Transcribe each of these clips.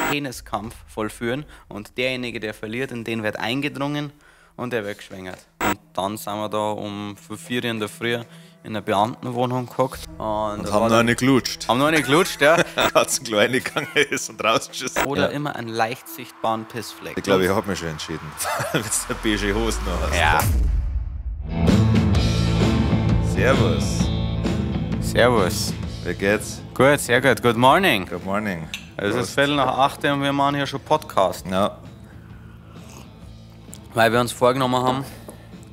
Peniskampf vollführen und derjenige, der verliert, in den wird eingedrungen und der wird geschwängert. Und dann sind wir da um 4 Uhr in der Früh in einer Beamtenwohnung gehockt. Und haben noch eine gelutscht. Haben noch eine gelutscht, ja. Als ein kleiner gegangen ist und rausgeschissen. Oder immer einen leicht sichtbaren Pissfleck. Ich glaube, ich habe mich schon entschieden. Wenn du eine beige Hose noch hast. Ja. Servus. Servus. Wie geht's? Gut, sehr gut. Good morning. Good morning. Es ist 7:15 und wir machen hier schon Podcast. Ja. Weil wir uns vorgenommen haben,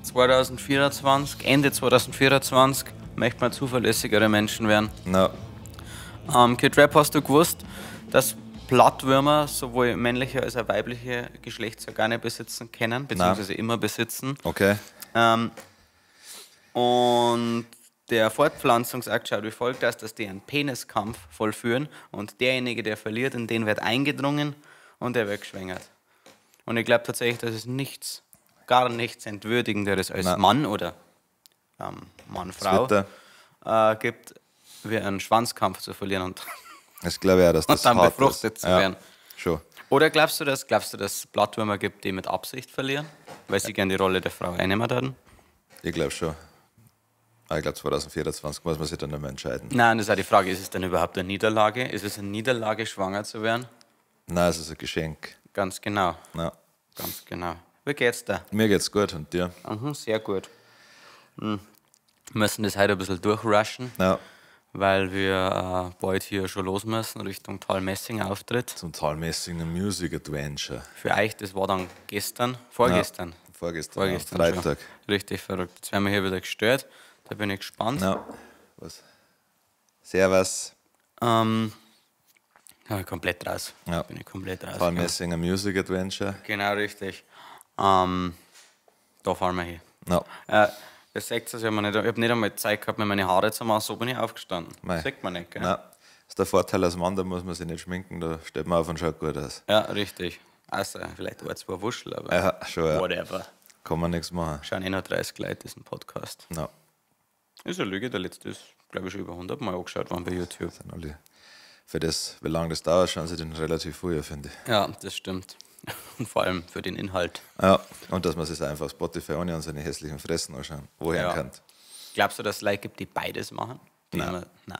2024, Ende 2024, möchten wir zuverlässigere Menschen werden. No. Kid Rap, hast du gewusst, dass Blattwürmer sowohl männliche als auch weibliche Geschlechtsorgane besitzen können, beziehungsweise immer besitzen? Okay. Und der Fortpflanzungsakt schaut wie folgt aus, dass die einen Peniskampf vollführen und derjenige, der verliert, in den wird eingedrungen und der wird geschwängert. Und ich glaube tatsächlich, dass es gar nichts Entwürdigenderes als Mann oder Mann-Frau gibt, wie einen Schwanzkampf zu verlieren und Ich glaube ja, dass das dann hart befruchtet ist. zu werden. Schon. Oder glaubst du, dass es Blattwürmer gibt, die mit Absicht verlieren, weil sie gerne die Rolle der Frau einnehmen würden? Ich glaube schon. Aber ich glaube 2024 muss man sich dann nicht mehr entscheiden. Nein, das ist auch die Frage, ist es denn überhaupt eine Niederlage? Ist es eine Niederlage, schwanger zu werden? Nein, es ist ein Geschenk. Ganz genau. Ja. Ganz genau. Wie geht's dir? Mir geht's gut und dir? Sehr gut. Wir müssen das heute ein bisschen durchrushen, Ja. weil wir bald hier schon los müssen Richtung Talmessing-Auftritt. Zum Talmessing Music Adventure. Für euch, das war dann vorgestern. Vorgestern, ja, Schon. Freitag. Richtig verrückt. Jetzt werden wir hier wieder gestört. Da bin ich gespannt. Ja. Was? Servus. Komplett raus. Ja. Bin ich komplett raus. Talmessing Music Adventure. Genau, richtig. Da fahren wir hin. No. Das seht ihr, ich habe nicht einmal Zeit gehabt, mir meine Haare zu machen, so bin ich aufgestanden. Mei. Sieht man nicht, gell? Nein. Das ist der Vorteil als Mann, da muss man sich nicht schminken, da steht man auf und schaut gut aus. Ja, richtig. Also, vielleicht ein, zwei Wuschel, aber Ja, schon, ja. whatever. Kann man nichts machen. Schauen eh noch 30 Leute diesen Podcast. No. Ist eine Lüge, der letzte ist, glaube ich, schon über 100 Mal angeschaut worden bei YouTube. Sind alle. Für das, wie lange das dauert, schauen sie den relativ früher, finde ich. Ja, das stimmt. Und vor allem für den Inhalt. Ja, und dass man sich einfach auf Spotify ohne an seine hässlichen Fressen anschauen, woher Ja. kann. Glaubst du, dass es Leute gibt, die beides machen? Die Nein. Nein.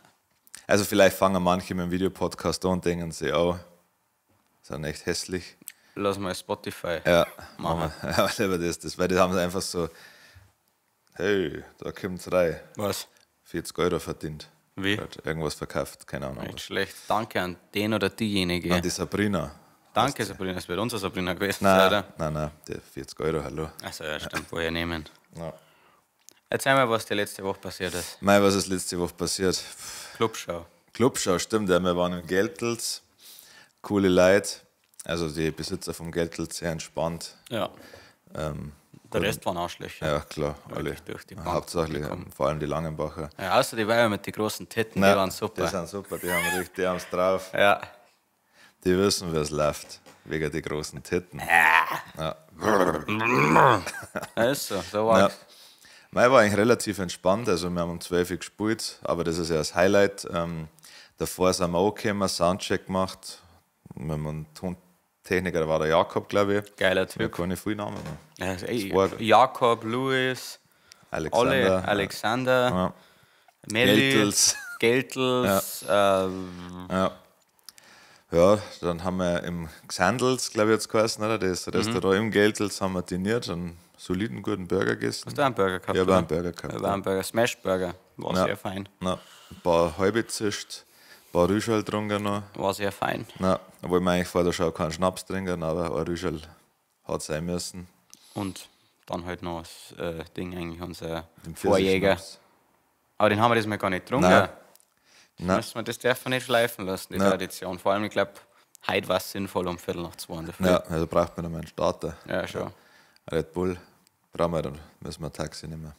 Also vielleicht fangen manche mit dem Videopodcast an und denken sich, oh, sind echt hässlich. Lass mal Spotify. Ja, Machen. Ja, lieber das, weil die haben einfach so, hey, da kommt rein, Was? 40 Euro verdient. Wie? Hat irgendwas verkauft, keine Ahnung. Nicht schlecht. Danke an den oder diejenige. An die Sabrina. Danke, Sabrina. Das wird unsere Sabrina gewesen sein, Nein, oder? nein, die 40 Euro, hallo. Also, ja, stimmt. Woher nehmen? Ja. Erzähl mal, was dir letzte Woche passiert ist. Mei, was ist letzte Woche passiert? Clubschau. Clubschau, stimmt, ja, wir waren im Geltels, coole Leute, also die Besitzer vom Geltels sehr entspannt. Ja. Der Rest waren Arschlöcher. Ja, klar, alle. Wirklich durch die Bank Hauptsächlich, gekommen. vor allem die Langenbacher. Ja, außer die Weiber mit den großen Titten, Nein, die waren super. Die sind super, die haben es drauf. Ja. Die wissen, wie es läuft, wegen die großen Titten. Ja. Ja, ist so war Ja. Mai war eigentlich relativ entspannt, also wir haben um 12 Uhr gespielt, aber das ist ja das Highlight. Davor sind wir auch gekommen, Soundcheck gemacht. Wir haben einen Tontechniker, da war der Jakob, glaube ich. Geiler Ich habe Typ. keine vielen Namen. Ja, ey, war- Jakob, Louis, alle, Alexander, Ja. Melli, Geltels. Geltels, Ja. Ja, dann haben wir im Xandels, glaube ich, jetzt geheißen, oder? Das Restaurant im Geltels haben wir diniert, einen soliden, guten Burger gegessen. hast du einen Burger gehabt? Ich habe oder? einen Burger gehabt. Ich habe einen Burger, Smash Burger, war Ja. sehr fein. Ja. Ein paar halbe zischt, ein paar Rüschel getrunken noch. War sehr fein. Ja, obwohl wir eigentlich vor der Show keinen Schnaps trinken, aber ein Rüschel hat sein müssen. Und dann halt noch das Ding eigentlich, unser Den Vorjäger. Pfirsichschnaps. Aber den haben wir diesmal gar nicht getrunken. Nein. Nein. Das darf man nicht schleifen lassen, die Nein. Tradition. Vor allem, ich glaube, heute war es sinnvoll um 1:45 in der Früh. Ja, also braucht man noch mal einen Starter. Ja, schon. Red Bull brauchen wir, dann müssen wir ein Taxi nehmen.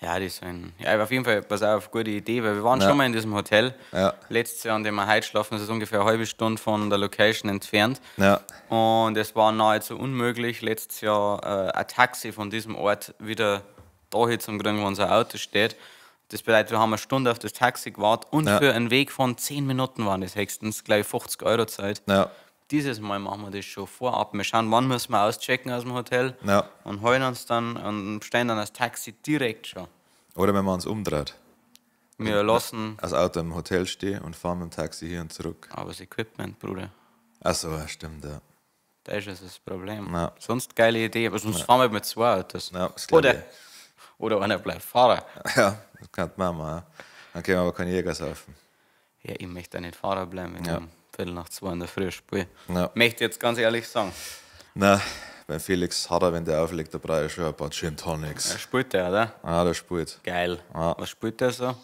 Ja, die sind. Ja, auf jeden Fall, pass auf, gute Idee, weil wir waren Ja. schon mal in diesem Hotel. Ja. Letztes Jahr, an dem wir heute schlafen, das ist ungefähr eine halbe Stunde von der Location entfernt. Ja, Und es war nahezu unmöglich, letztes Jahr ein Taxi von diesem Ort wieder dahin zu kriegen, wo unser Auto steht. Das bedeutet, wir haben eine Stunde auf das Taxi gewartet und Ja. für einen Weg von 10 Minuten waren das höchstens, glaube ich, 50 Euro Zeit. ja. dieses Mal machen wir das schon vorab. Wir schauen, wann müssen wir auschecken aus dem Hotel Ja. und holen uns dann und bestellen dann das Taxi direkt schon. Oder wenn man uns umdreht. Wir lassen Das Auto im Hotel stehen und fahren mit dem Taxi hier und zurück. aber das Equipment, Bruder. Achso, ja, stimmt, ja. Das ist das Problem. Ja. Sonst geile Idee, aber sonst fahren wir mit 2 Autos. Ja, das glaub ich. Oder einer bleibt Fahrer. Ja, das kann man machen. Ja. Dann können wir aber keinen Jäger saufen. Ja, ich möchte nicht Fahrer bleiben, wenn ich Ja. um Viertel nach 2 in der Früh spiele. Ja. Möchte jetzt ganz ehrlich sagen. Nein, beim Felix hat er, wenn der auflegt, da brauche ich schon ein paar Gin Tonics. Er spielt der, oder? Ah, der spielt. Geil. Ja. Was spielt der so?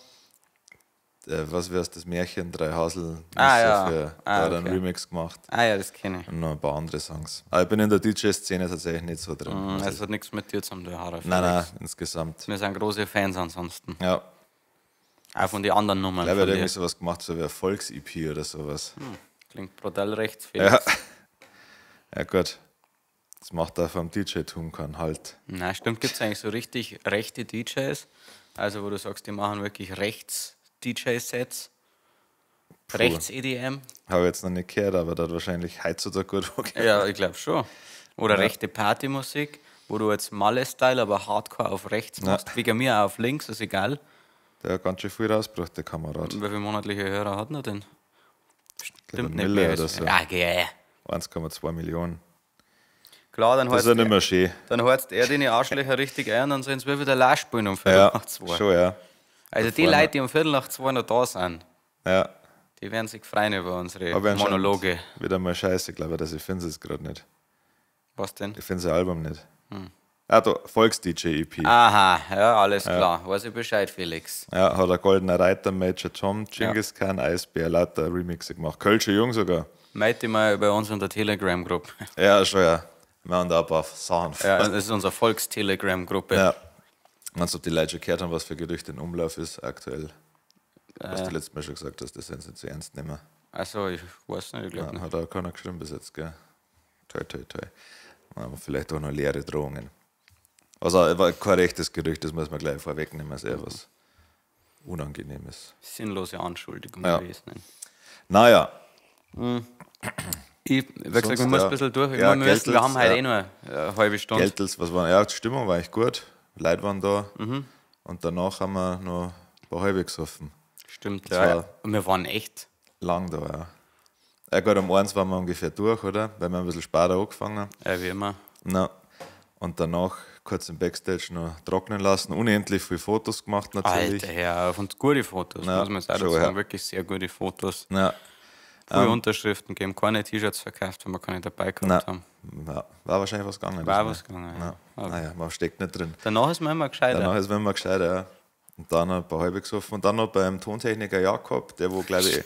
Was wär's, das Märchen, 3 Hasel, Ja. für, da hat er einen Okay. Remix gemacht. Ah ja, das kenne ich. Und noch ein paar andere Songs. Aber ich bin in der DJ-Szene tatsächlich nicht so drin. Das hat nichts mit dir zu tun, du Haare. Nein, insgesamt. Wir sind große Fans ansonsten. Ja, Auch von den anderen Nummern. ich glaube, er von hat dir. irgendwie sowas gemacht, so wie ein Volks-EP oder sowas. Klingt brutal rechts, Ja. Felix. Ja, gut. Das macht er vom DJ-Tum keinen Halt. Na, stimmt, gibt es eigentlich so richtig rechte DJs? Also, wo du sagst, die machen wirklich rechts-DJ-Sets? Rechts-EDM? Habe ich jetzt noch nicht gehört, aber da hat wahrscheinlich heutzutage gut angehört. Ja, ich glaube schon. Oder rechte Partymusik, wo du jetzt Malle-Style, aber Hardcore auf rechts machst. Wie mir auf links, ist egal. Der hat ganz schön viel rausgebracht, der Kamerad. Wie viele monatliche Hörer hat er denn? Stimmt nicht Mille mehr. oder Ist- so. Ja, gell. 1,2 Millionen. Klar, dann Das ist ja nicht mehr schön. heizt er die Arschlöcher richtig ein, dann sollen sie wieder live spielen um Viertel Ja, nach 2. schon, ja. Also die vorne. Leute, die um Viertel nach 2 noch da sind, Ja, die werden sich freuen über unsere aber anscheinend Monologe. wieder mal scheiße, glaube ich, dass ich finde es gerade nicht. Was denn? Ich finde sein Album nicht. Ah, da, Volks-DJ-EP. Aha, ja, alles klar. Weiß ich Bescheid, Felix. Ja, hat der Goldener Reiter, Major Tom, Genghis Khan, Eisbär, lauter Remixe gemacht. Kölsche Jung sogar. Meinte mal bei uns in der Telegram-Gruppe. Ja, schon, ja. Wir haben da ein paar Sachen. Ja, das ist unsere Volkstelegram-Gruppe. Ja. Meinst du, ob die Leute schon gehört haben, was für Gerüchte in Umlauf ist aktuell? Was du letztes Mal schon gesagt hast, das sind sie nicht zu ernst nehmen. Also, ich weiß nicht, ich glaube Ja, nicht. hat auch keiner geschrieben bis jetzt, gell? Toi, toi, toi. Aber vielleicht auch noch leere Drohungen. Also, war kein rechtes Gerücht, das muss man gleich vorwegnehmen, ist eher was Unangenehmes. Sinnlose Anschuldigung Ja. gewesen. Naja, Ich, wie gesagt, Sonst, wir müssen ja. ein bisschen durch. Ja, Wir haben heute Geltels, eh nur eine halbe Stunde. Geltels, was war, ja, die Stimmung war echt gut. Leute waren da. Und danach haben wir noch ein paar halbe gesoffen. Stimmt, Das ja. war- Und wir waren echt. Lang da, ja. Ja, gut, um 1 waren wir ungefähr durch, oder? Weil wir ein bisschen später angefangen. Wie immer. Na, und danach kurz im Backstage noch trocknen lassen. Unendlich viele Fotos gemacht natürlich. Alter, ja, und gute Fotos, Ja, muss man jetzt auch schon, dazu sagen. ja. Wirklich sehr gute Fotos. Ja, Viele Unterschriften geben, keine T-Shirts verkauft, wenn wir keine dabei gehabt na, haben. war wahrscheinlich was gegangen. War diesmal. was gegangen, ja. Ja. Naja, man steckt nicht drin. Danach ist man immer gescheiter. Danach ist man immer gescheiter, ja. Und dann noch ein paar halbe gesoffen. Und dann noch beim Tontechniker Jakob, der, wo, glaube ich,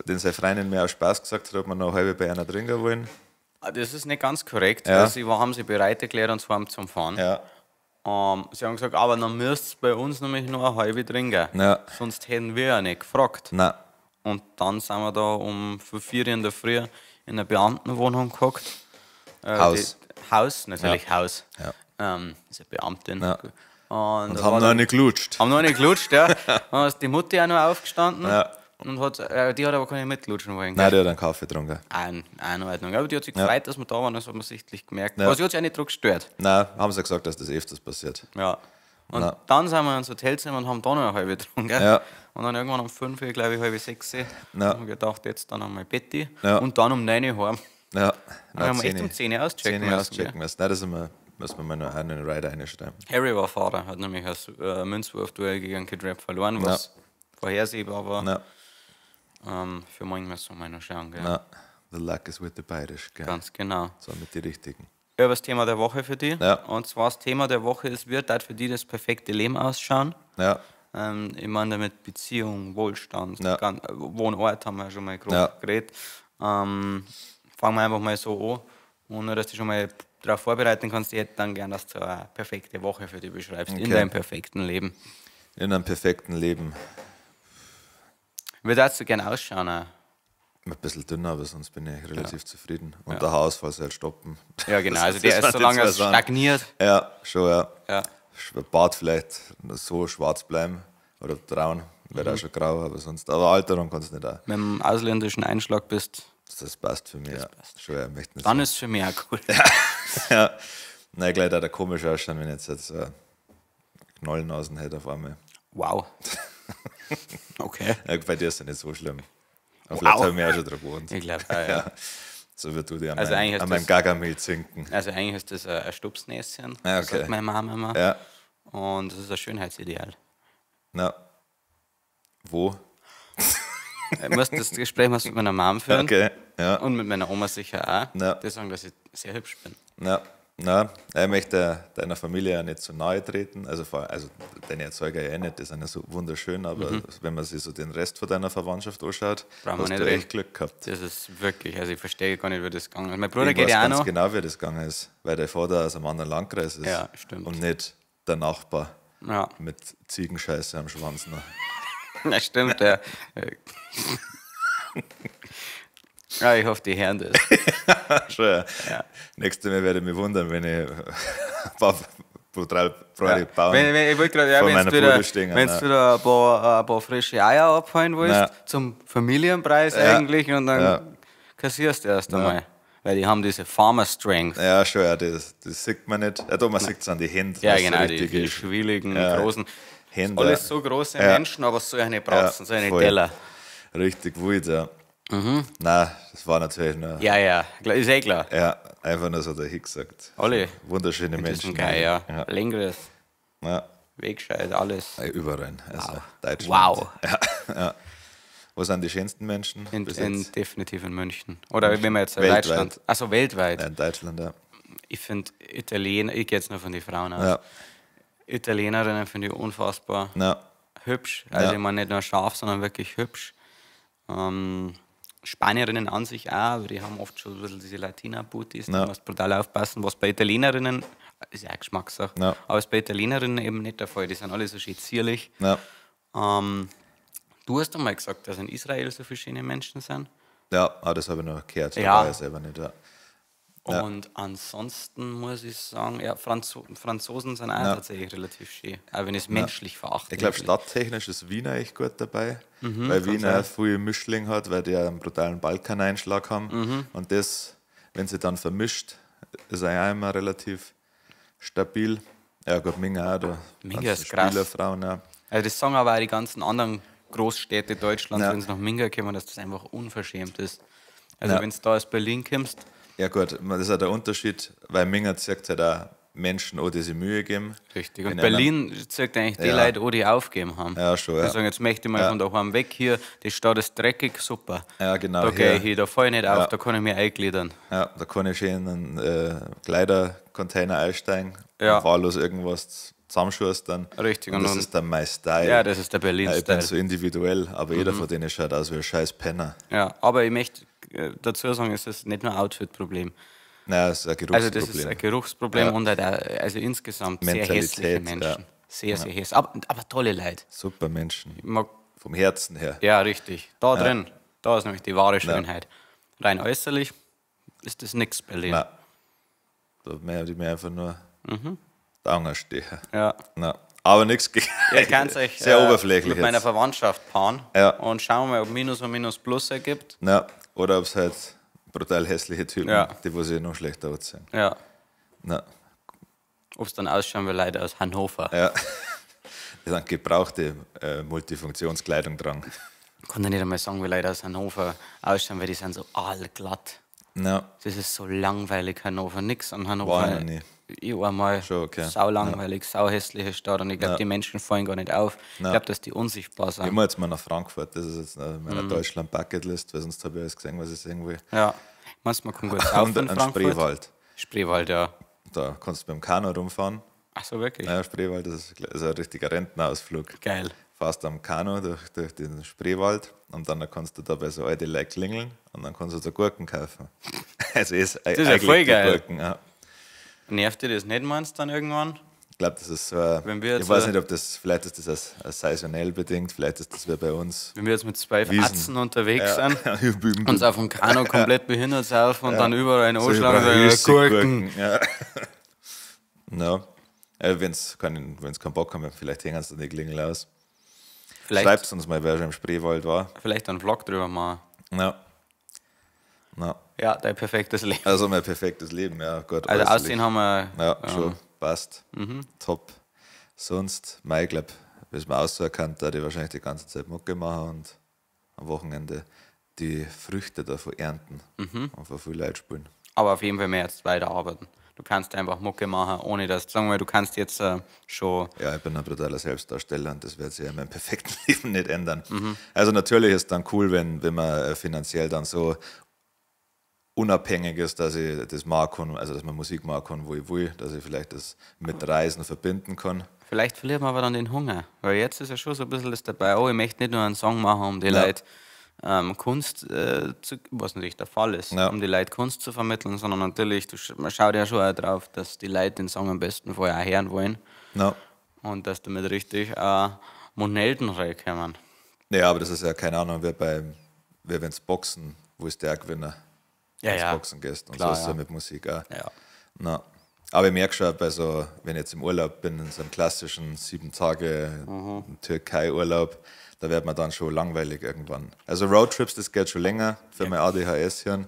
den seine Freundin mehr aus Spaß gesagt hat, ob wir noch eine halbe bei einer trinken wollen. Das ist nicht ganz korrekt. Ja. Weil sie haben sich bereit erklärt, und zwar zum Fahren. Ja, Sie haben gesagt, aber dann müsst ihr bei uns nämlich nur eine halbe trinken. Ja. Sonst hätten wir ja nicht gefragt. nein. Und dann sind wir da um 4 Uhr in der Früh in einer Beamtenwohnung gehockt. Haus. Haus, natürlich Haus. Ja. Ist eine Beamtin. Ja. Und Und da haben war noch dann- nicht gelutscht. haben noch nicht gelutscht, ja. Dann ist die Mutti auch noch aufgestanden. Ja. Und hat, die hat aber keine mitlutschen wollen. Nein, gell? der hat einen Kaffee getrunken. In Ordnung. Aber die hat sich gefreut, dass wir da waren, das hat man sichtlich gemerkt. Ja. Aber sie hat sich auch nicht drauf gestört. Nein, haben sie gesagt, dass das öfters passiert. Ja. Und Ja. dann sind wir ins Hotelzimmer und haben da noch eine halbe getrunken. Ja. Und dann irgendwann um 5 Uhr, glaube ich, halb 6 Uhr, Ja. haben wir gedacht, jetzt dann einmal Betti. Ja. Und dann um 9 Uhr heim. Ja, Dann haben wir echt um 10 Uhr auschecken 10 müssen. auschecken müssen. Nein, das müssen wir mal noch einen Rider reinschreiben. Harry war Fahrer, hat nämlich als Münzwurf-Duell gegen Kid Rap verloren, was vorhersehbar war. Na, Für manchmal so mal noch schauen, gell? na, the luck is with the Bayerisch, gell? Ganz genau. So mit den richtigen. Ich habe das Thema der Woche für dich. Ja. Und zwar das Thema der Woche ist, wird halt für dich das perfekte Leben ausschauen? Ja, Ich meine damit Beziehung, Wohlstand, Ja. Wohnort haben wir ja schon mal grob Ja. geredet. Fangen wir einfach mal so an. Und nur, dass du schon mal darauf vorbereiten kannst, ich hätte dann gern, dass du eine perfekte Woche für dich beschreibst, in Okay. deinem perfekten Leben. in einem perfekten Leben. Wie würdest du gerne ausschauen? Auch? Ein bisschen dünner, aber sonst bin ich relativ zufrieden. Und der Haus, falls halt stoppen. Ja, genau. Also Das der sind ist, die solange zwei es Sachen. stagniert. Ja, schon, ja. Ja. Bart vielleicht so schwarz bleiben oder braun, wäre Mhm. auch schon grau, aber sonst. Aber Alterung kannst du nicht auch. Mit dem ausländischen Einschlag bist Das passt für mich. Das Ja. passt. Schon, ja, möchte nicht Dann sagen. ist es für mich auch cool. Ja. Nein, gleich da komisch ausschauen, wenn ich jetzt Knollennasen hätte auf einmal. Wow. Okay. Ja, bei dir ist es nicht so schlimm. Aber Wow. vielleicht habe ich mich auch schon dran gewohnt. Ich glaube, Ja. So wird du dir an Also eigentlich ist an meinem das- Gagamil zinken. Also eigentlich ist das ein Stupsnäschen, Ja, okay. sagt meine Mama immer. Ja. Und das ist ein Schönheitsideal. Na. Wo? Ich muss das Gespräch mit meiner Mom führen Okay. Ja. und mit meiner Oma sicher auch. Ja. Die sagen, dass ich sehr hübsch bin. Na, ich möchte deiner Familie ja nicht zu nahe treten. Also deine Erzeuger ja nicht, die sind ja so wunderschön, aber wenn man sich so den Rest von deiner Verwandtschaft anschaut, Brauchen wir hast nicht du reden. echt Glück gehabt. Das ist wirklich, also ich verstehe gar nicht, wie das gegangen ist. Mein Bruder Ich geht weiß ja auch ganz noch. genau, wie das gegangen ist, weil der Vater aus einem anderen Landkreis ist. Ja, stimmt. Und nicht der Nachbar Ja, mit Ziegenscheiße am Schwanz noch. das stimmt. Ja. Ja, ich hoffe, die hören das. Schon, ja. Ja. Nächstes Mal werde ich mich wundern, wenn ich ein paar brutal Ja. Bauern Ich wollte gerade, ja, vor wenn meiner du wieder, Bude stehen, wenn's ja. wieder ein paar frische Eier abholen willst, Ja. zum Familienpreis Ja. eigentlich, und dann Ja. kassierst du erst einmal. Weil die haben diese Farmer Strength. Ja, schon, ja, das sieht man nicht. Ja, da, man sieht es an die Hände. Ja, was so genau, richtig die ist. schwieligen, Ja. großen. Hände. Alles so große Ja. Menschen, aber so eine Bratzen, so eine voll. Teller. Richtig wild, ja. Nein, das war natürlich nur. Ja, ja, ist eh klar. Ja, einfach nur so der Hick gesagt. Alle. Wunderschöne Mit Menschen. diesem Geil, ja. Ja. Längeres, Ja. Wegscheid, alles. Überall. Also Deutschland. Wow. Ja. Wo sind die schönsten Menschen? bis jetzt? Definitiv in München. Oder wenn man jetzt Weltweit. Deutschland. Also weltweit. Ja, in Deutschland, ja. Ich finde Italiener, ich gehe jetzt nur von den Frauen aus. Ja. Italienerinnen finde ich unfassbar Ja. hübsch. Also Ja. ich meine nicht nur scharf, sondern wirklich hübsch. Spanierinnen an sich auch, aber die haben oft schon ein bisschen diese Latina-Booties, da Ja. musst du brutal aufpassen. Was bei Italienerinnen, ist ja auch Geschmackssache, Ja. aber ist bei Italienerinnen eben nicht der Fall. Die sind alle so schön zierlich. Ja. Du hast einmal gesagt, dass in Israel so viele schöne Menschen sind. Ja, aber das habe ich noch gehört. Da Ja. war ich selber nicht. Ja. Ja. Und ansonsten muss ich sagen, ja, Franzosen sind auch Ja. tatsächlich relativ schön, auch wenn ich es menschlich verachte. Ich glaube, stadttechnisch ist Wien echt gut dabei, Mhm, weil Wien auch viel Mischling hat, weil die ja einen brutalen Balkaneinschlag haben. Mhm. Und das, wenn sie dann vermischt, ist eigentlich auch immer relativ stabil. Ja, gut, Minga auch. Da Minga ganzen ist krass. Spielerfrauen auch. Also das sagen aber auch die ganzen anderen Großstädte Deutschlands, Ja. wenn sie nach Minga kommen, dass das einfach unverschämt ist. Also Ja. wenn du da aus Berlin kommst, Ja, gut, das ist auch der Unterschied, weil Minga zeigt halt auch Menschen, die sich Mühe geben. richtig. Und In Berlin zeigt eigentlich die Ja. Leute, die aufgeben haben. Ja, schon, Die ja. sagen, jetzt möchte ich mal Ja. von daheim weg hier, die Stadt ist dreckig, super. Ja, genau. Da gehe ich hin, da fahre ich nicht auf, Ja. da kann ich mich eingliedern. Ja, da kann ich schön in einen Kleidercontainer einsteigen Ja. und wahllos irgendwas zusammenschustern. Richtig, Und das und- ist dann mein Style. Ja, das ist der Ja, ich bin Berlin-Style. so individuell, aber jeder von denen schaut aus wie ein scheiß Penner. Ja, aber ich möchte dazu sagen, es ist nicht nur ein Outfit-Problem. Nein, das ist ein Also Geruchsproblem. das ist ein Geruchsproblem Ja. und halt auch, also insgesamt sehr Mentalität, hässliche Menschen. ja. Sehr, sehr hässlich. Aber tolle Leute. Super Menschen. Ich mag, Vom Herzen her. ja, richtig. Da drin, da ist nämlich die wahre Schönheit. Rein äußerlich ist das nichts Berlin. Nein. Da mehr die mir einfach nur die Augen stechen. Ja. Nein. Aber nichts gegen. Ihr könnt euch Sehr oberflächlich mit meiner jetzt. Verwandtschaft paaren Ja. und schauen mal, ob Minus und Minus Plus ergibt. Ja. Oder ob es halt brutal hässliche Typen, Ja. die wo sich noch schlechter aussehen. Ja. Nein. Ob es dann ausschauen wie Leute aus Hannover. Ja. Die sind gebrauchte Multifunktionskleidung dran. Ich kann dir nicht einmal sagen, wie Leute aus Hannover ausschauen, weil die sind so allglatt. Ja. Das ist so langweilig, Hannover. Nix an Hannover. War ich noch nie. Ich war mal Schon, okay. sau langweilig, sau hässliche Stadt und ich glaube, Ja. die Menschen fallen gar nicht auf. Ich Ja. glaube, dass die unsichtbar Ich sind. muss jetzt mal nach Frankfurt. Das ist jetzt auf meiner Mhm. Deutschland-Bucketlist, weil sonst habe ich alles gesehen, was ich sehen will. Ja. Meinst du, man kann gut auf Und in ein Frankfurt? Spreewald. Spreewald, ja. Da kannst du mit dem Kanu rumfahren. Ach so, wirklich? Ja, Spreewald, das ist ein richtiger Rentnerausflug. Geil. Fährst am Kanu durch den Spreewald und dann kannst du da bei so alte Leute klingeln und dann kannst du so Gurken kaufen. Also ist ist ja voll geil. Gurken, ja. Nervt dir das nicht, meinst du dann irgendwann? Ich glaube, das ist so, Wenn wir jetzt ich weiß so- nicht, ob das, vielleicht ist das als saisonell bedingt, vielleicht ist das wie bei uns. Wenn wir jetzt mit 2 Wiesen. Atzen unterwegs sind, und uns auf dem Kanu komplett behindert saufen und dann überall in so Anschlag überhüssig Gurken. Ja. No. Wenn sie keinen Bock haben, vielleicht hängen sie die Klingel aus. Vielleicht, Schreibt uns mal, wer schon im Spreewald war. vielleicht einen Vlog drüber machen. Ja. Na. Ja, dein perfektes Leben. Also mein perfektes Leben, ja. Gut, Also äußerlich. Aussehen haben wir. Ja, schon, passt. Top. Sonst, ich glaube, wie es mir aussuchen kann, da ich wahrscheinlich die ganze Zeit Mucke machen und am Wochenende die Früchte davon ernten und von viel Leute spielen. Aber auf jeden Fall mehr jetzt weiterarbeiten. Du kannst einfach Mucke machen, ohne dass, sagen wir mal, du kannst jetzt schon. Ja, ich bin ein brutaler Selbstdarsteller und das wird sich in meinem perfekten Leben nicht ändern. Also natürlich ist es dann cool, wenn man finanziell dann so unabhängig ist, dass ich das machen kann, also dass man Musik machen kann, wo ich will, dass ich vielleicht das mit Reisen verbinden kann. Vielleicht verliert man aber dann den Hunger. Weil jetzt ist ja schon so ein bisschen das dabei, oh, ich möchte nicht nur einen Song machen, um die Leute Kunst zu, was natürlich der Fall ist, Ja. um die Leute Kunst zu vermitteln, sondern natürlich, man schaut ja schon auch drauf, dass die Leute den Song am besten vorher hören wollen Ja. und dass damit richtig Monelden reinkommen. Ja, aber das ist ja keine Ahnung, wie wenn es Boxen, wo ist der Gewinner? Ja, Wenn ja. Boxen gehst. Und Klar, so ist es ja. ja mit Musik auch. Ja. Na. Aber ich merke schon, bei so, wenn ich jetzt im Urlaub bin, in so einem klassischen 7 Tage Türkei-Urlaub, da wird man dann schon langweilig irgendwann. Also Roadtrips, das geht schon länger für mein ADHS-Hirn.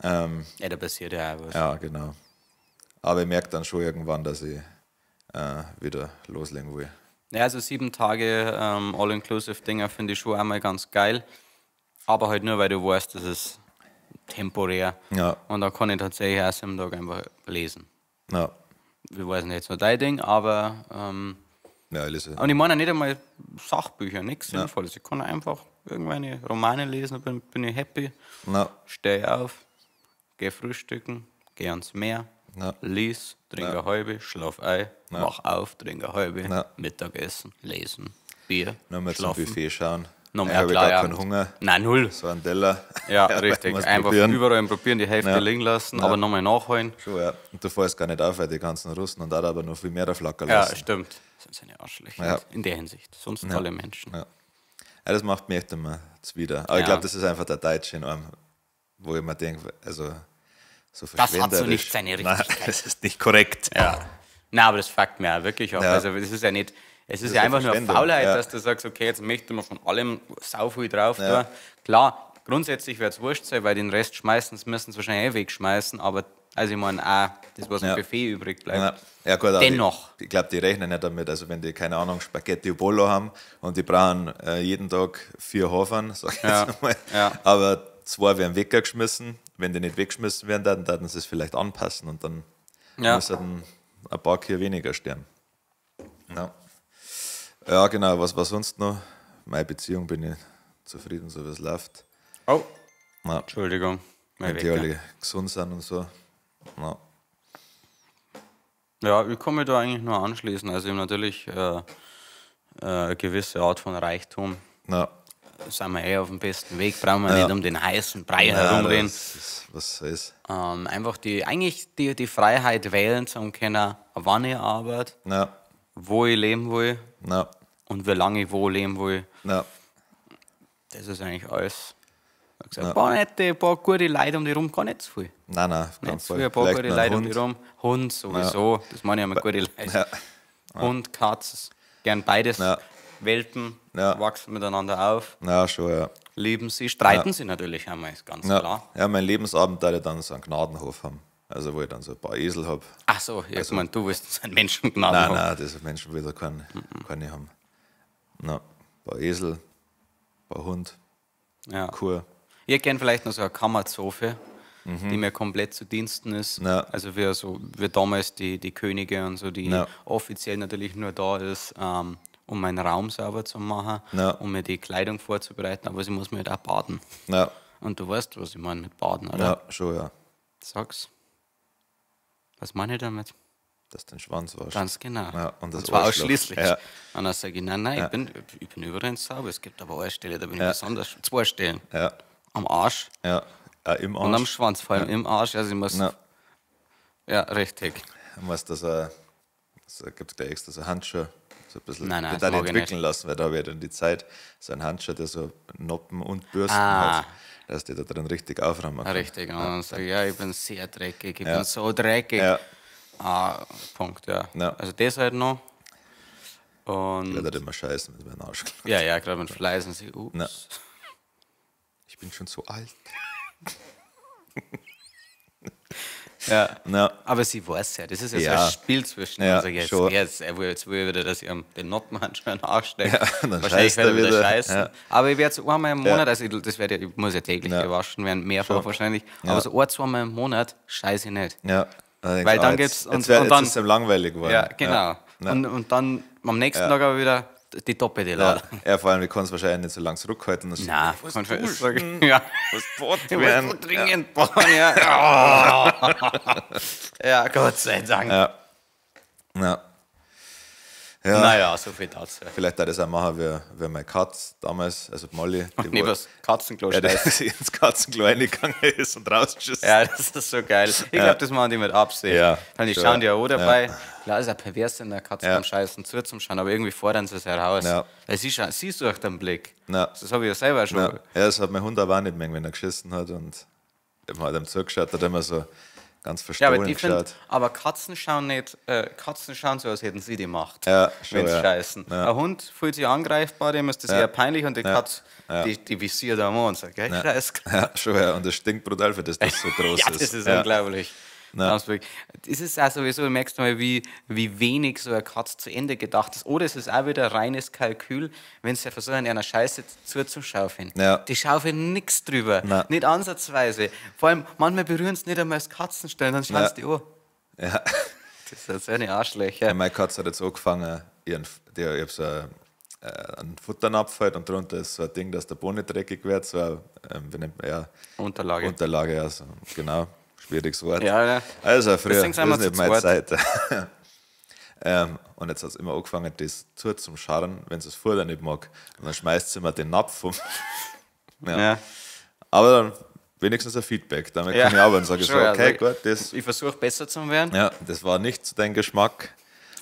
Ja, da passiert ja auch was. Ja, genau. Aber ich merke dann schon irgendwann, dass ich wieder loslegen will. Ja, also 7 Tage All-Inclusive-Dinger finde ich schon einmal ganz geil. Aber halt nur, weil du weißt, das ist temporär. Ja. Und da kann ich tatsächlich auch 7 Tage einfach lesen. Ja, Ich weiß nicht, jetzt nur dein Ding, aber. ja ich lese. Und ich meine auch nicht einmal Sachbücher, nichts Sinnvolles. Ich kann einfach irgendwelche Romane lesen und bin ich happy. Ja, Stehe auf, gehe frühstücken, gehe ans Meer, Ja. lies, trinke eine halbe, schlaf ein, wach auf, trinke eine halbe, Ja. Mittagessen, lesen, Bier, nochmal zum schlafen. Buffet schauen. Nochmal, Ich habe klar, gar ja. keinen Hunger. Nein, null. So ein Teller. Ja, Ja, richtig. muss Einfach probieren. überall probieren, die Hälfte Ja. liegen lassen, Ja. aber nochmal nachholen. Schon, ja. Und du fällst gar nicht auf, weil die ganzen Russen und da aber noch viel mehr da flackern Ja, lassen. stimmt. Das sind seine Arschlöcher. Ja. In der Hinsicht. Sonst tolle Menschen. Ja. Ja, das macht mich echt immer zuwider. Aber ich Ja. glaube, das ist einfach der Deutsche in einem, wo ich mir denke, also so Das hat so verschwenderisch. nicht seine Nein, Richtigkeit. das ist nicht korrekt. Ja. Nein, aber das fuckt mir auch wirklich ab. Ja. Also es ist ja nicht, es ist ist ja ja einfach nur Verschwendung, Faulheit, ja. dass du sagst, okay, jetzt möchte man von allem sau viel drauf Ja. tun. Klar, grundsätzlich wird es wurscht sein, weil den Rest schmeißen, müssen sie wahrscheinlich wegschmeißen, aber also ich meine auch, das was im Ja. Buffet übrig bleibt. Ja, ja gut, aber Dennoch. Ich glaube, die rechnen nicht damit. Also wenn die, keine Ahnung, Spaghetti Bolo haben und die brauchen jeden Tag 4 Hafern, sag ich Ja, jetzt mal. ja. Aber 2 werden weggeschmissen. Wenn die nicht weggeschmissen werden, dann würden sie es vielleicht anpassen und dann Ja. müssen ein paar Kühe weniger sterben. Ja. Ja, genau. Was war sonst noch? Meine Beziehung bin ich zufrieden, so wie es läuft. Oh, Ja. Entschuldigung. Mal Wenn weg, die ja. alle gesund sind und so. Ja. Ja, ich kann mich da eigentlich nur anschließen. Also ich habe natürlich eine gewisse Art von Reichtum. Ja. Sind wir auf dem besten Weg, brauchen wir Ja. nicht um den heißen Brei Ja, herumreden. das ist, was soll's. Einfach die Freiheit wählen zu können, wann ich arbeite, Ja. wo ich leben will Ja. und wie lange ich wo leben will. Ja. Das ist eigentlich alles. Ich habe gesagt, ein paar gute Leute um die rum, gar nicht zu viel. Nein, auf keinen Nicht zu Fall. viel, ein paar Vielleicht gute noch Leute um Hund. die rum. Hund sowieso, das meine ich mit gute Leute. Ja. Hund, Katz, gern beides. Ja. Welpen, Ja. wachsen miteinander auf, Ja, schon, ja. lieben sie, streiten sie natürlich einmal, ist ganz Ja, klar. ja, mein Lebensabend da ich dann so einen Gnadenhof haben. Also wo ich dann so ein paar Esel habe. Ach so, ich meine, du willst einen Menschengnaden Nein, haben. nein, das Menschen wieder keine haben. Na, ein paar Esel, ein paar Hund, Ja. Kuh. Ich hätte gern vielleicht noch so eine Kammerzofe, die mir komplett zu Diensten ist. Ja. Also wie damals die Könige und so, die Ja. offiziell natürlich nur da ist, um meinen Raum sauber zu machen, Ja. um mir die Kleidung vorzubereiten, aber sie muss mir halt auch baden. Ja, Und du weißt, was ich meine mit baden, oder? ja, schon, ja. Sag's. Was meine ich damit? Dass du den Schwanz waschst. Ganz genau. Ja, und das zwar Arschloch. ausschließlich. Ja. Und dann sage ich, nein, Ja. ich bin übrigens sauber. Es gibt aber eine Stelle, da bin ich Ja. besonders. 2 Stellen. Ja, Am Arsch ja. Im Arsch. und am Schwanz, vor allem im Arsch. Also ich muss. Ja. Ja, richtig. Du musst da so gibt es da extra so Handschuhe, so ein bisschen Nein, die das dann mag ich entwickeln lassen, weil da habe ich dann die Zeit, so ein Handschuh, der so Noppen und Bürsten Ah. hat, dass die da drin richtig aufräumen kann. Richtig. Und dann sage ich, ja, ich bin sehr dreckig, ich Ja. bin so dreckig. Ja, Punkt, ja. Ja. Also das halt noch. ich Und werde immer scheißen mit meinem Arsch. ja, gerade mit Fleiß und sie, ups. Ja. Ich bin schon so alt. Ja. Ja. Aber sie weiß ja, das ist ja, so Ja. ein Spiel zwischen Ja, uns. Jetzt, schon. jetzt will ich wieder, dass ich ihm den Notmann nachstecke. Ja, dann Wahrscheinlich scheißt werde er ich wieder wieder. scheißen. Ja. Aber ich werde so einmal im Ja. Monat, also das werd ja, ich muss ja täglich Ja. gewaschen werden, mehrfach Schon. wahrscheinlich. Ja. Aber so ein, zweimal im Monat scheiße ich nicht. Ja. Weil dann jetzt, gibt's- und jetzt dann- ist es ihm langweilig geworden. Ja, genau. Ja. Und dann am nächsten Tag aber wieder die doppelte Ja. Ladung. Ja, vor allem, ich kann es wahrscheinlich nicht so lange zurückhalten. Das Nein, was kann schon duschen, sagen. Ja. was Bad Ich muss werden. so dringend bauen, ja. Ja, Gott sei Dank. Ja. Ja. Ja. Naja, so viel dazu. Vielleicht da das auch machen, wie meine Katze damals, also die Molly, die Neben das Katzenklo ja, scheißen. dass sie ins Katzenklo reingegangen ist und rausgeschissen. Ja, das ist so geil. Ich glaube, das machen die mit Absicht. Ja, Die schon. schauen die ja auch dabei. Klar ist ja pervers, in der Katze Ja. beim Scheißen zuzuschauen, aber irgendwie fordern sie es heraus. Ja. Weil sie sucht den Blick. Ja. Das habe ich ja selber schon. Ja, das hat mein Hund aber auch nicht mehr, wenn er geschissen hat und ich habe ihm zugeschaut, hat immer so ganz Ja, verstohlen aber die geschaut. aber Katzen schauen nicht, Katzen schauen so, als hätten sie die Macht, Ja, schon, wenn sie ja. scheißen. Ja. Ein Hund fühlt sich angreifbar, dem ist das eher peinlich und die Katze, die visiert am und sagt, gell, Scheiß. Ja, schon, ja. Und das stinkt brutal, für das so groß Ja, ist. das ist ja. unglaublich. Ganz wirklich. Das ist auch sowieso, du merkst mal, wie wenig so eine Katze zu Ende gedacht ist. Oder es ist auch wieder reines Kalkül, wenn sie versuchen, einer Scheiße zuzuschaufeln. Ja. Die schaufeln nichts drüber, Nein. nicht ansatzweise. Vor allem, manchmal berühren sie nicht einmal das Katzenstellen, dann schauen sie die an. Ja. Das sind so eine Arschlöcher. Meine Katze hat jetzt angefangen, ich habe so einen Futternapf halt und drunter ist so ein Ding, dass der Boden nicht dreckig wird, so eine wie nennt man, ja, Unterlage. Unterlage, ja, so, genau, schwieriges Wort. Ja, ja. Also früher, Deswegen das sind wir ist nicht zu meine zweit. Zeit. Und jetzt hat es immer angefangen, das zum Scharren, wenn sie das Futter nicht mag. Und dann schmeißt sie immer den Napf um. Ja. Ja. Aber dann wenigstens ein Feedback. Damit Ja. kann ich aber und sage Schon, so, ja, okay, sag- gut, das, Ich versuche besser zu werden. ja, das war nicht zu deinem Geschmack.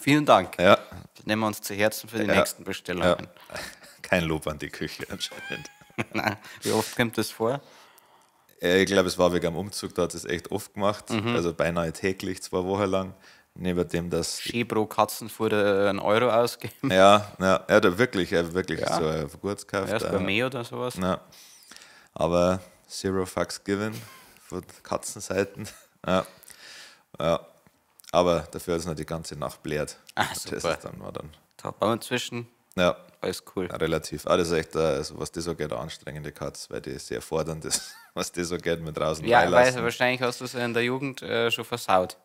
Vielen Dank. Ja, Das nehmen wir uns zu Herzen für die Ja. nächsten ja. Bestellungen. Kein Lob an die Küche anscheinend. Nein. Wie oft kommt das vor? Ich glaube, es war wegen am Umzug, da hat es echt oft gemacht. Mhm. Also beinahe täglich, 2 Wochen lang. Neben dem, dass. Schön pro Katzenfutter einen Euro ausgeben. Ja, da wirklich Ja. so ein Gutes gekauft. Erst bei mir oder sowas. Ja. Aber zero fucks given von Katzenseiten. Ja. Ja. Aber dafür ist noch die ganze Nacht blärt. Ah, Das super. ist dann, war dann. Da bei uns zwischen Ja, alles cool. relativ. Ah, das ist echt, also was das so geht, eine anstrengende Katze, weil die sehr fordernd ist, was das so geht mit draußen Ja, reinlassen. weil wahrscheinlich hast du es in der Jugend schon versaut.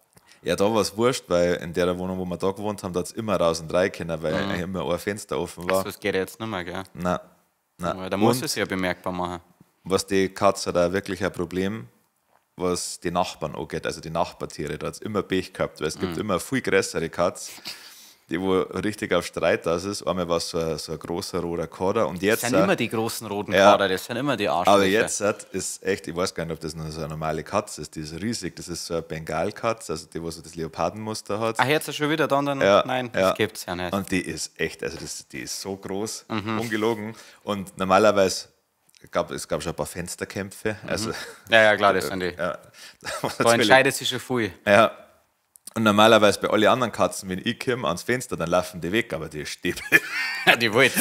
Ja, da war es wurscht, weil in der Wohnung, wo wir da gewohnt haben, da hat es immer raus und rein können, weil eigentlich immer ein Fenster offen war. Also, das geht ja jetzt nicht mehr, gell? Nein. Aber da muss es ja bemerkbar machen. Was die Katze hat auch wirklich ein Problem, was die Nachbarn angeht, also die Nachbartiere. Da hat es immer Pech gehabt, weil es gibt immer eine viel größere Katze, die wo richtig auf Streit aus ist. Einmal war es so ein großer roter Kader und Das jetzt. sind immer die großen roten Ja. Kader, das sind immer die Arschlöcher. Aber jetzt ist echt, ich weiß gar nicht, ob das nur so eine normale Katze ist, die ist riesig. Das ist so eine Bengalkatze, also die, wo so das Leopardenmuster hat. Ach, jetzt schon wieder dann? Ja, Nein, ja. das gibt's ja nicht. Und die ist echt, also die ist so groß, Mhm. ungelogen. Und normalerweise es gab schon ein paar Fensterkämpfe. Also, Ja, klar, das sind die. ja, Da entscheidet sich schon viel. ja. Und normalerweise bei allen anderen Katzen, wenn ich komme ans Fenster, dann laufen die weg, aber die steht. Die wollt.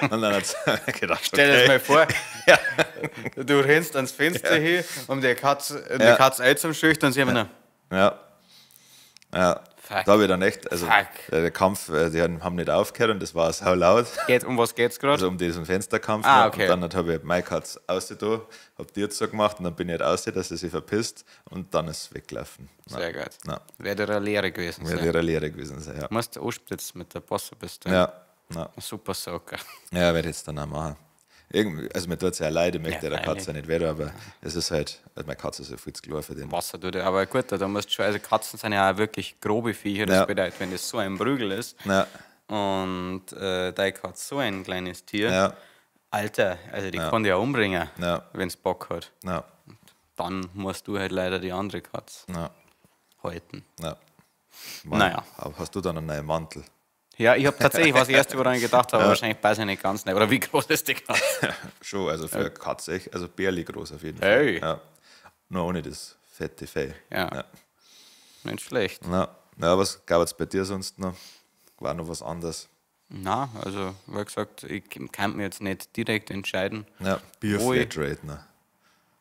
Und dann hat sie gedacht, Stell dir okay. das mal vor, Ja. du rennst ans Fenster hin, um die Katze Ja. einzuschüchtern und sie haben noch. Ja. Ja. Fuck. Da habe ich dann echt, also Fuck. der Kampf, die haben nicht aufgehört und das war sau laut. Um was geht's gerade? Also um diesen Fensterkampf. Ah, noch. okay. Und dann habe ich meine Katze rausgetan, habe die jetzt so gemacht und dann bin ich halt raus, dass sie sich verpisst und dann ist es weggelaufen. Sehr gut. Na, Wäre eine Lehre gewesen wird sein. ihre Lehre gewesen sein, ja. Du musst anspritzen mit der Bosse, bist du Ja, ja. ein super Socker. Ja, werde ich jetzt dann auch machen. Irgendwie, also mir tut es ja leid, ich möchte Ja, der Katze nicht werden, aber es ist halt, also meine Katze ist ja viel zu klar für den. Wasser tut aber gut, da musst du schon, also Katzen sind ja auch wirklich grobe Viecher, das Ja. bedeutet, wenn das so ein Prügel ist Ja, und deine Katze so ein kleines Tier, ja, Alter, also die kann dich ja umbringen, Ja. wenn es Bock hat. ja, Dann musst du halt leider die andere Katze ja, halten. ja. Naja. Aber hast du dann einen neuen Mantel? Ja, ich habe tatsächlich was erste, woran ich gedacht habe, Ja. wahrscheinlich weiß ich nicht ganz nicht. Oder wie groß ist die Katze? Schon, also für eine Katze, also bärlich groß auf jeden Hey. Fall. Ja. Nur ohne das fette Fell. Ja. Ja. Nicht schlecht. Ja, was gab es bei dir sonst noch? War noch was anderes? Na, also wie gesagt, ich kann mir jetzt nicht direkt entscheiden. Ja, Bier Ui. Flatrate, ne?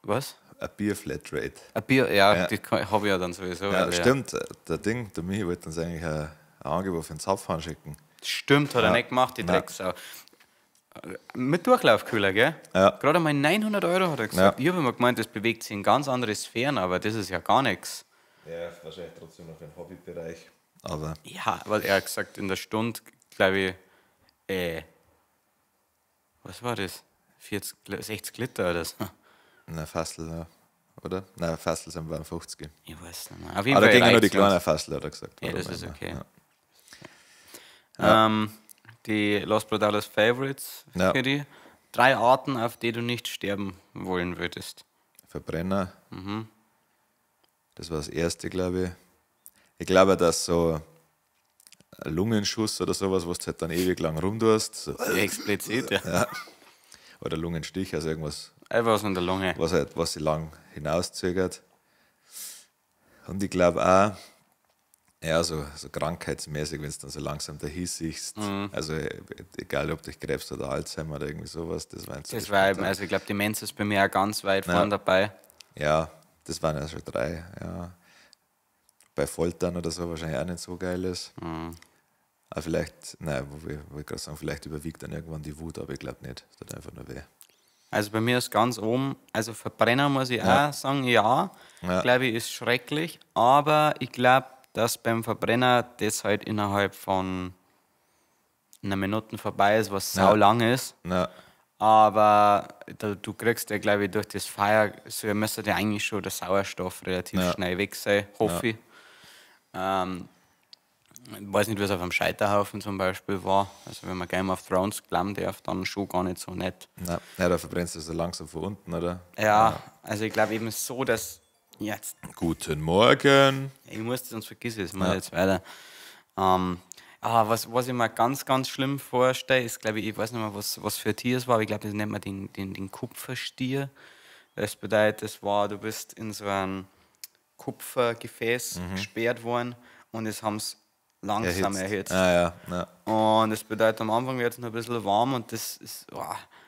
Was? Ein Bier-Flatrate. Ein Bier, ja. Die habe ich ja dann sowieso. Ja, weil, stimmt. Der Michi wollte uns eigentlich ein Angebot für den Zapfhahn schicken. Stimmt, hat er nicht gemacht, die Drecksau. Mit Durchlaufkühler, gell? Ja. Gerade mal 900 € hat er gesagt. Ja. Ich habe immer gemeint, das bewegt sich in ganz andere Sphären, aber das ist ja gar nichts. Ja, wahrscheinlich trotzdem noch im Hobbybereich. Aber Ja, weil er hat gesagt, in der Stunde, glaube ich, was war das? 60 Liter oder so. eine Fassel, ja. Oder? Nein, Fassel sind beim 50. Ich weiß nicht mehr. Auf jeden Aber da Fall gingen nur die reicht's uns. kleinen Fassel, hat er gesagt. Ja, Oder das ist meiner. okay. Ja. Die Los Brutales Favorites Ja. für die 3 Arten, auf die du nicht sterben wollen würdest. Verbrenner. Das war das erste, glaube ich. Ich glaube, dass so ein Lungenschuss oder sowas, was du halt dann ewig lang rumtust, so, Sehr explizit, ja. oder Lungenstich, also irgendwas, Einfach was in der Lunge. was sie lang hinauszögert. Und ich glaube auch, ja, so krankheitsmäßig, wenn es dann so langsam dahin siehst, also egal ob durch Krebs oder Alzheimer oder irgendwie sowas, das war ein Das war eben, also ich glaube, Demenz ist bei mir auch ganz weit vorne dabei. Ja, das waren ja schon 3, ja. Bei Foltern oder so wahrscheinlich auch nicht so geil ist. Aber vielleicht, nein, wo ich gerade sagen, vielleicht überwiegt dann irgendwann die Wut, aber ich glaube nicht. Es tut einfach nur weh. Also bei mir ist ganz oben, also Verbrenner muss ich auch sagen, ja. Ja. Glaube ich, ist schrecklich, aber ich glaube, dass beim Verbrenner das halt innerhalb von einer Minute vorbei ist, was sau lang ist. Ja, Aber du kriegst ja, glaube ich, durch das Feuer, so müsste ja eigentlich schon der Sauerstoff relativ schnell weg sein, hoffe ich. Ich weiß nicht, wie es auf einem Scheiterhaufen zum Beispiel war. Also wenn man Game of Thrones glauben darf, dann schon gar nicht so nett. nein, ja, da verbrennst du so langsam von unten, oder? Ja, also ich glaube eben so, dass jetzt, Guten Morgen. ich muss das, sonst vergiss ich es mal jetzt weiter. Was ich mir ganz, ganz schlimm vorstelle, ist, glaube ich weiß nicht mehr, was für ein Tier es war, aber ich glaube, das nennt man den Kupferstier. Das bedeutet, du bist in so ein Kupfergefäß gesperrt worden und es haben es langsam erhitzt. Ah, ja. Und das bedeutet, am Anfang wird es noch ein bisschen warm und das ist,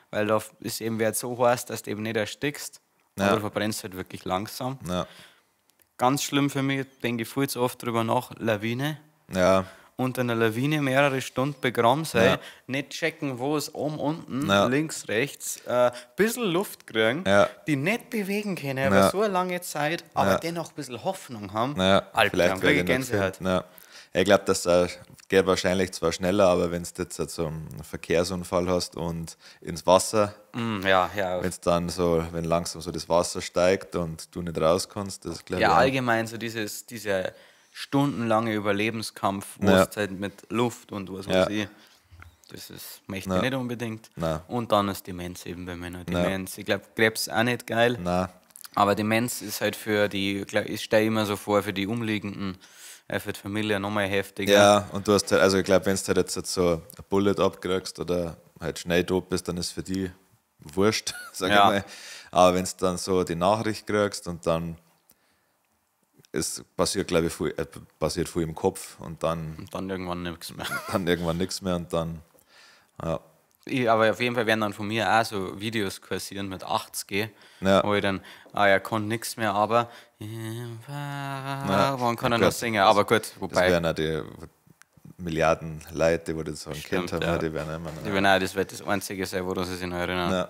weil da ist eben wird so heiß, dass du eben nicht erstickst, aber du verbrennst halt wirklich langsam. Ja. Ganz schlimm für mich, denke ich viel zu oft drüber nach, Lawine. Ja. Unter einer Lawine mehrere Stunden begraben sein, nicht checken, wo es oben, unten, links, rechts, bisschen Luft kriegen, die nicht bewegen können, aber so eine lange Zeit, aber dennoch ein bisschen Hoffnung haben. Alter, dann kriege ich Gänsehaut. Ja. Ich glaube, das geht wahrscheinlich zwar schneller, aber wenn du jetzt so einen Verkehrsunfall hast und ins Wasser, wenn langsam so das Wasser steigt und du nicht raus kannst, das glaube ich. Ja, allgemein so dieser stundenlange Überlebenskampf, wo es halt mit Luft und was weiß ich. Das möchte ich nicht unbedingt. Nein. Und dann ist Demenz eben bei Männern. Demenz, ich glaube, Krebs auch nicht geil. Nein. Aber Demenz ist halt ich stelle immer so vor, für die Umliegenden, für die Familie nochmal heftiger. Ja, und du hast halt, also ich glaube, wenn du halt jetzt so ein Bullet abkriegst oder halt schnell tot bist, dann ist für die wurscht, sag ich mal. Aber wenn du dann so die Nachricht kriegst und dann passiert, glaube ich, passiert viel im Kopf und dann Irgendwann nichts mehr. Dann irgendwann nichts mehr und dann, ja. Aber auf jeden Fall werden dann von mir auch so Videos kursieren mit 80, wo ich dann, er kann nichts mehr, aber man kann er noch singen, aber gut, wobei. Das wären auch die Milliarden Leute, die das so ein Kind haben, die werden immer noch. Das wird das Einzige sein, woran sie sich noch erinnern. Ja.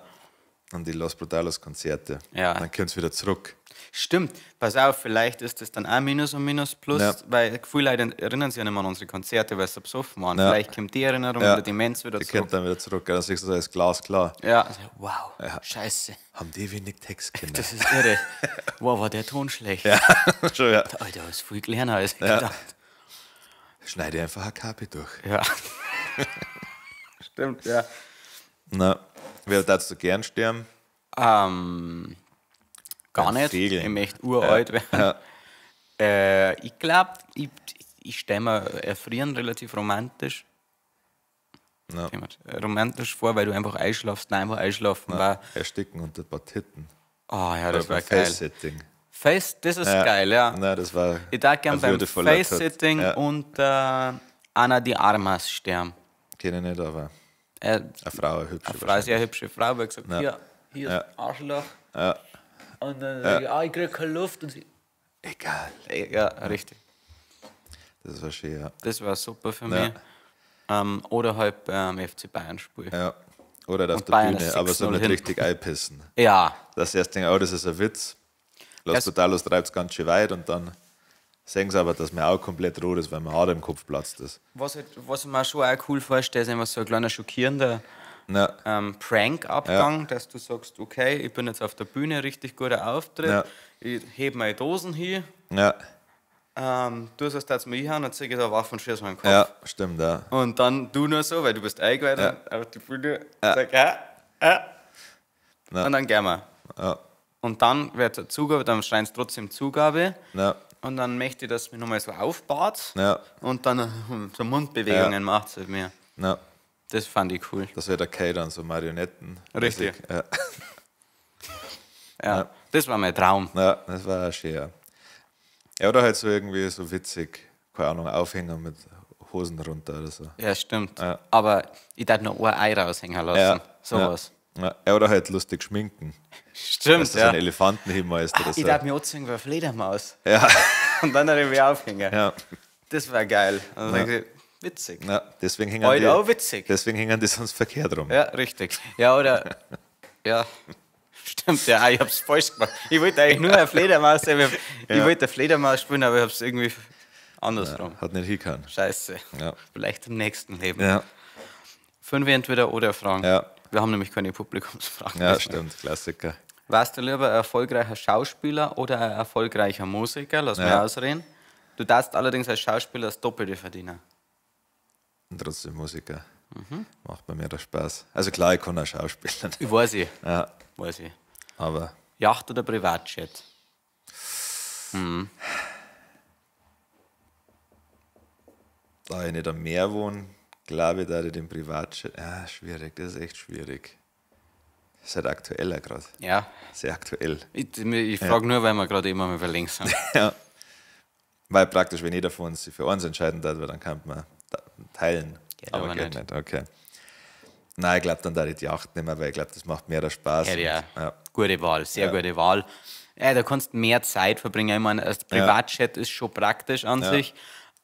Und die Los Brutalos Konzerte. Ja. Dann kommt es wieder zurück. Stimmt, pass auf, vielleicht ist das dann auch Minus und Minus Plus, weil viele Leute erinnern sich ja nicht mehr an unsere Konzerte, weil sie besoffen waren. Vielleicht kommt die Erinnerung oder Demenz wieder die zurück. kommt dann wieder zurück, dann siehst du das glasklar. Ja, also, wow, scheiße. Haben die wenig Textkinder? Das ist irre. Wow, war der Ton schlecht. Ja, schon, ja. Alter, das ist viel kleiner als ich gedacht. Schneide einfach ein Kapi durch. Ja. Stimmt, ja. Na, wer darfst du gern sterben? Gar nicht. Segeln. Ich möchte uralt werden. Ich glaube, ich stelle mir Erfrieren relativ romantisch. Ja. Romantisch vor, weil du einfach einschlafst. Nein, einfach einschlafen war. Ersticken unter ein paar Titten. Oh ja, das Oder war beim geil. Face-Sitting. Das ist geil, ja. Nein, das war Ich darf gerne ein beim würdevoller Tod. Face-Sitting und Ana de Armas sterben. Kenne ich nicht, aber Eine eine Frau, eine hübsche. Frau, sehr hübsche Frau, weil gesagt, hier ist Arschloch. Ja. Und dann sage ich, ich kriege keine Luft. Und sie, Egal. ja, richtig. Das war schön, ja. Das war super für mich. Oder halt beim FC Bayern Spiel. Ja. Oder auf Und der Bayern Bühne, ist aber so 6:0 nicht hin. richtig einpissen. Ja, Dass sie erst denken, das ist ein Witz. Lass Erst- total los, treibt es ganz schön weit und dann sehen sie aber, dass mir auch komplett rot ist, weil mir Haare im Kopf platzt ist. was ich mir schon auch cool vorstelle, ist einfach so ein kleiner schockierender Ja, Prank-Abgang, dass du sagst, okay, ich bin jetzt auf der Bühne, richtig guter Auftritt, Ja. ich hebe meine Dosen hier, ja, du sagst jetzt mal hinhauen und zeige da Waffen und schieß meinen Kopf. ja, stimmt, ja. Und dann du nur so, weil du bist eingeweiht auf die Bühne, sag und dann gehen wir. Ja, Und dann wird eine Zugabe, dann schreien sie trotzdem Zugabe. ja, Und dann möchte ich, dass es mich nochmal so aufbaut ja, und dann so Mundbewegungen macht es mit mir. ja. Das fand ich cool. Das wird okay dann, so Marionetten. Richtig. Ja. Ja, das war mein Traum. Ja, das war auch schön, ja. Ja, oder halt so irgendwie so witzig, keine Ahnung, Aufhänger mit Hosen runter oder so. Ja, stimmt. Ja. Aber ich darf noch ein Ei raushängen lassen. Ja, Sowas. Ja. Ja, oder halt lustig schminken. Stimmt, Dass du so einen Elefanten hinmalst oder so. Ich darf mich anziehen wie eine Fledermaus. Ja, Und dann irgendwie aufhängen. ja. Das war geil. Und dann denke ich, witzig. Ja, deswegen hängen Heute die, auch witzig. deswegen hängen die sonst verkehrt rum. Ja, richtig. Ja, oder. Ja. Stimmt, ja, ich hab's falsch gemacht. Ich wollte eigentlich nur eine Fledermaus sein. Ich wollte eine Fledermaus spielen, aber ich hab's irgendwie andersrum. Hat nicht hingehauen. Scheiße. Ja. Vielleicht im nächsten Leben. Ja, 5 entweder oder Fragen. Ja. Wir haben nämlich keine Publikumsfragen. ja, stimmt, Klassiker. Warst du lieber ein erfolgreicher Schauspieler oder ein erfolgreicher Musiker? Lass mich Ja. ausreden. Du darfst allerdings als Schauspieler das Doppelte verdienen. Und trotzdem Musiker. Macht bei mir doch Spaß. Also klar, ich kann auch schauspielen. Ich weiß ich. Ja, Weiß ich. aber Yacht oder Privatjet? da ich nicht am Meer wohne, glaube ich, dass ich den Privatjet. Ja, schwierig, das ist echt schwierig. Das ist halt aktueller gerade. Ja. Sehr aktuell. Ich frage nur, weil wir gerade immer mal verlinkt sind. Ja. Weil praktisch, wenn jeder von uns sich für uns entscheiden darf, dann kann man teilen. Geht aber nicht. Okay. Nein, ich glaube, dann da die Yacht nicht mehr, weil ich glaube, das macht mehr Spaß. Ja, ja. Ja. Gute Wahl, sehr Ja. gute Wahl. Ja, da kannst du mehr Zeit verbringen. Ich meine, das Privatjet ist schon praktisch an sich,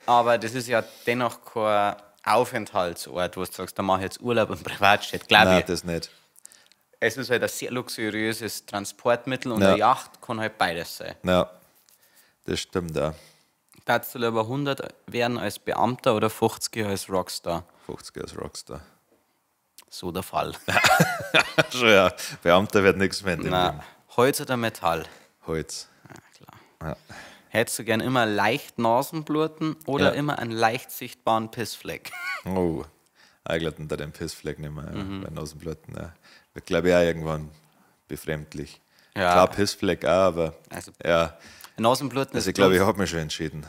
aber das ist ja dennoch kein Aufenthaltsort, wo du sagst, da mache ich jetzt Urlaub im Privatjet. Glaube Nein, ich. das nicht. Es ist halt ein sehr luxuriöses Transportmittel und Ja. eine Yacht kann halt beides sein. Ja, das stimmt auch. Darfst du lieber 100 werden als Beamter oder 50 als Rockstar? 50 als Rockstar. So der Fall. Schon ja, Beamter wird nichts mehr in dem Na, Leben. Holz oder Metall? Holz. Ja, klar. Ja. Hättest du gern immer leicht Nasenbluten oder Ja. immer einen leicht sichtbaren Pissfleck? Oh, eigentlich unter dem Pissfleck nicht mehr, bei Nasenbluten. Ja. Wird, glaube ich, auch irgendwann befremdlich. Ja. Klar, Pissfleck auch, aber Also- ja. Nasenbluten Also ist ich glaube, ich bloß- habe mich schon entschieden.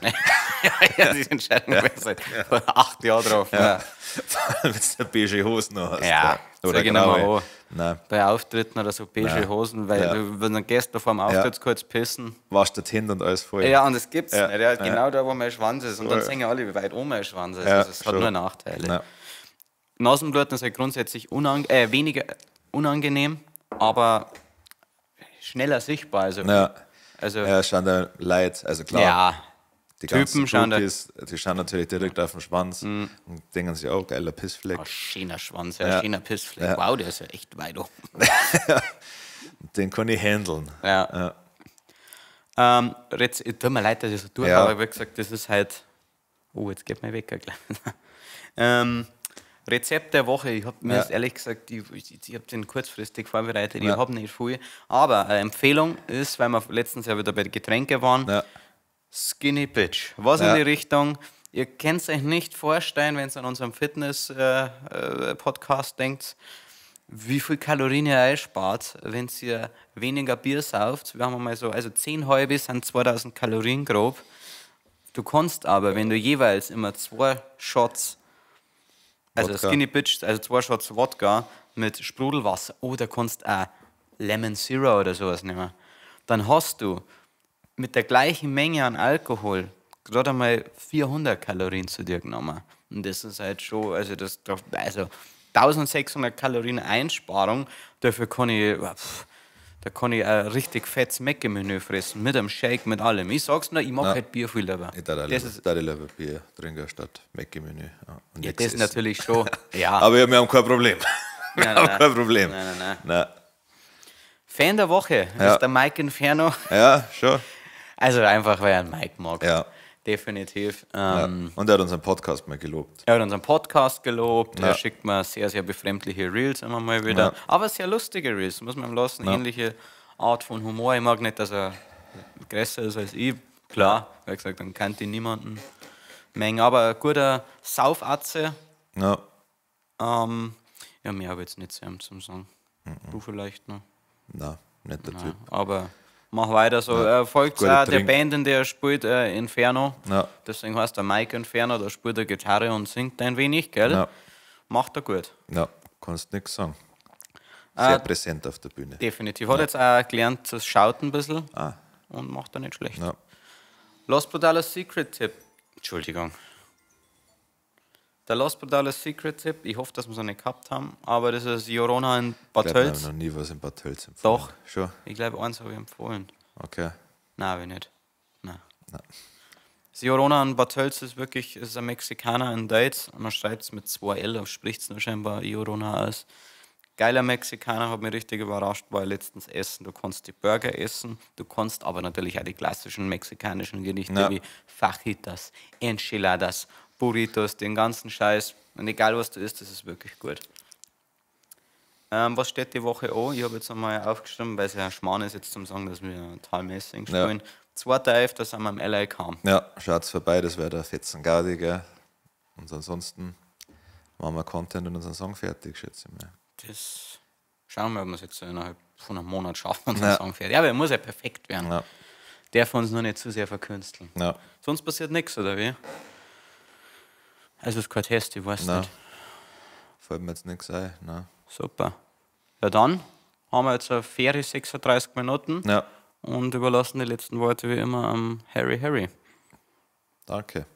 ja, die Entscheidung ja. seit 8 Jahren drauf. Ja. Wenn du eine beige Hosen noch hast. Ja, oder sag ich nicht mal graue. an. Nein, Bei Auftritten oder so beige Nein. Hosen, weil Ja. du, wenn du gehst, da vor dem Auftritt kurz pissen. wasch das Hände und alles voll. Ja, und das gibt's Ja. nicht. Ja, Ja. genau da, wo mein Schwanz ist. Und dann Voll. sehen ja alle, wie weit oben mein Schwanz ist. Ja, Also es hat schon. nur Nachteile. Ja. Nasenbluten ist halt grundsätzlich weniger unangenehm, aber schneller sichtbar. Also, Ja. also Ja, schauen da Leute, also klar, ja, die Typen ganzen schauen da- Groupies, die schauen natürlich direkt auf den Schwanz und denken sich, oh, geiler Pissfleck. ein schöner Schwanz, Ja. ein schöner Pissfleck. Ja. Wow, der ist ja echt weit oben. Den kann ich handeln. Ja. Tut mir leid, dass ich so tue, Ja. aber wie gesagt, das ist halt. Oh, jetzt geht mein Wecker gleich. Rezept der Woche. Ich habe mir Ja. jetzt ehrlich gesagt, ich habe den kurzfristig vorbereitet, Ja. ich habe nicht viel. Aber eine Empfehlung ist, weil wir letztens ja wieder bei den Getränken waren, Ja. Skinny Bitch. Was Ja. in die Richtung, ihr könnt es euch nicht vorstellen, wenn ihr an unserem Fitness-Podcast denkt, wie viel Kalorien ihr einspart, wenn ihr weniger Bier sauft. Wir haben mal so, also 10 halbe sind 2000 Kalorien grob. Du kannst aber, wenn du jeweils immer 2 Shots, also Wodka. Skinny Bitch, also 2 Shots Wodka mit Sprudelwasser, oder kannst auch Lemon Zero oder sowas nehmen, dann hast du mit der gleichen Menge an Alkohol gerade einmal 400 Kalorien zu dir genommen. Und das ist halt schon, also 1600 Kalorien Einsparung, dafür kann ich Da kann ich ein richtig fettes Mecke-Menü fressen, mit einem Shake, mit allem. Ich sag's nur, ich mag halt Bier viel lieber. Ich darf lieber Bier trinken statt Mäcki-Menü. Ja, und Ja, nichts das essen. natürlich schon. Ja. Aber wir haben kein Problem. Nein, Wir haben kein Problem. Nein. Fan der Woche ist der Mike Inferno. Ja, schon. Also einfach, weil er einen Mike mag. Ja. Definitiv. Ja. Und er hat unseren Podcast mal gelobt. Er hat unseren Podcast gelobt. Ja. Er schickt mir sehr, sehr befremdliche Reels immer mal wieder. Ja. Aber sehr lustige Reels, muss man ihm lassen. Ja. Ähnliche Art von Humor. Ich mag nicht, dass er größer ist als ich. Klar, wie gesagt, dann kennt ihn niemanden. Mengen. Aber ein guter Saufatze. Ja. Ja, mehr habe ich jetzt nicht zu ihm zum sagen. Du vielleicht noch. Nein, nicht der Nein, Typ. aber mach weiter so. Er folgt Guter auch der Trink. Band, in der er spielt, Inferno. Ja. Deswegen heißt er Mike Inferno. Da spielt er Gitarre und singt ein wenig, gell? Ja. Macht er gut. Ja, kannst nichts sagen. Sehr präsent auf der Bühne. Definitiv. Hat jetzt auch gelernt, zu schauten ein bisschen. Ah. Und macht er nicht schlecht. Ja. Lost Brutales Secret Tipp. Entschuldigung. Der Lost Brutales Secret Tipp, ich hoffe, dass wir es noch nicht gehabt haben, aber das ist Jorona in Bad Ich glaube, wir Tölz. haben noch nie was in Bad Tölz empfohlen. Doch. Schon? Ich glaube, eins habe ich empfohlen. Okay. Nein, habe ich nicht. Nein. Nein. Das Jorona in Bad Tölz ist wirklich ist ein Mexikaner in Deutsch und man schreibt es mit 2 L, spricht es nur scheinbar Jorona aus. Geiler Mexikaner, hat mich richtig überrascht, war ich letztens essen. Du kannst die Burger essen, du kannst aber natürlich auch die klassischen mexikanischen Gerichte Ja. wie Fajitas, Enchiladas, Burritos, den ganzen Scheiß. Und egal was du isst, das ist wirklich gut. Was steht die Woche an? Ich habe jetzt einmal aufgeschrieben, weil es ja ein Schmarrn ist, jetzt zum sagen, dass wir Talmessing spielen. 2.11. sind wir am LAK. Ja, schaut's vorbei, das wäre der Fetzen Gaudi, gell? Und ansonsten machen wir Content und unseren Song fertig, schätze ich mal. Das schauen wir, ob wir es jetzt innerhalb von einem Monat schaffen, unseren Ja. Song fertig. Ja, aber er muss ja perfekt werden. Ja. Darf uns nur nicht zu sehr verkünsteln. Ja. Sonst passiert nichts, oder wie? Also es ist kein Test, ich weiß Nein. nicht. Fällt mir jetzt nichts ein. Nein. Super. Ja, dann haben wir jetzt eine faire 36 Minuten Ja, und überlassen die letzten Worte wie immer am Harry. danke.